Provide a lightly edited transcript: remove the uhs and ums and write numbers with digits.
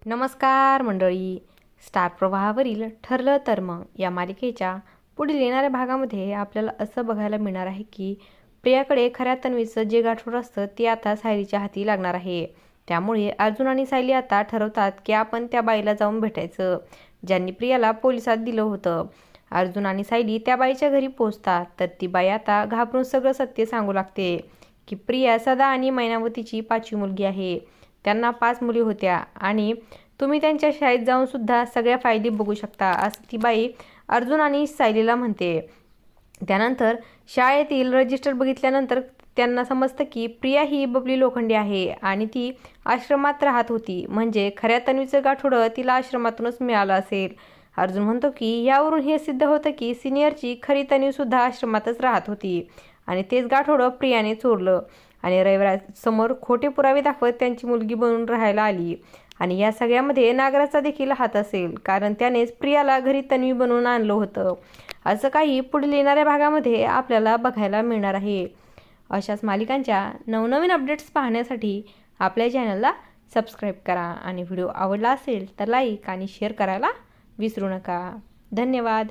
नमस्कार मंडळी. स्टार प्रवाहावरील ठरलं तर मग या मालिकेच्या पुढील येणाऱ्या भागामध्ये आपल्याला असं बघायला मिळणार आहे की प्रियाकडे खऱ्या तन्वीचं जे गाठोड असतं ते आता सायलीच्या हाती लागणार आहे. त्यामुळे अर्जुन आणि सायली आता ठरवतात की आपण त्या बाईला जाऊन भेटायचं ज्यांनी प्रियाला पोलिसात दिलं होतं. अर्जुन आणि सायली त्या बाईच्या घरी पोहोचतात तर ती बाई आता घाबरून सगळं सत्य सांगू लागते की प्रिया सदा आणि मैनावतीची 5वी मुलगी आहे. त्यांना 5 मुली होत्या आणि तुम्ही त्यांच्या शाळेत जाऊन सुद्धा सगळ्या फायली बघू शकता असं ती बाई अर्जुन आणि सायलीला म्हणते. त्यानंतर शाळेतील रजिस्टर बघितल्यानंतर त्यांना समजतं की प्रिया ही बबली लोखंडे आहे आणि ती आश्रमात राहत होती. म्हणजे खऱ्या तन्वीचं गाठोडं तिला आश्रमातूनच मिळालं असेल. अर्जुन म्हणतो की यावरून हे सिद्ध होतं की सिनियरची खरी तन्वीसुद्धा आश्रमातच राहत होती आणि तेच गाठोडं प्रियाने चोरलं आणि रविवारासमोर खोटे पुरावे दाखवत त्यांची मुलगी बनून राहायला आली. आणि या सगळ्यामध्ये नागराचा देखील हात असेल कारण त्यानेच प्रियाला घरी तन्वी बनवून आणलं होतं. असं काही पुढील येणाऱ्या भागामध्ये आपल्याला बघायला मिळणार आहे. अशाच मालिकांच्या नवनवीन अपडेट्स पाहण्यासाठी आपल्या चॅनलला सबस्क्राईब करा आणि व्हिडिओ आवडला असेल तर लाईक आणि शेअर करायला विसरू नका. धन्यवाद.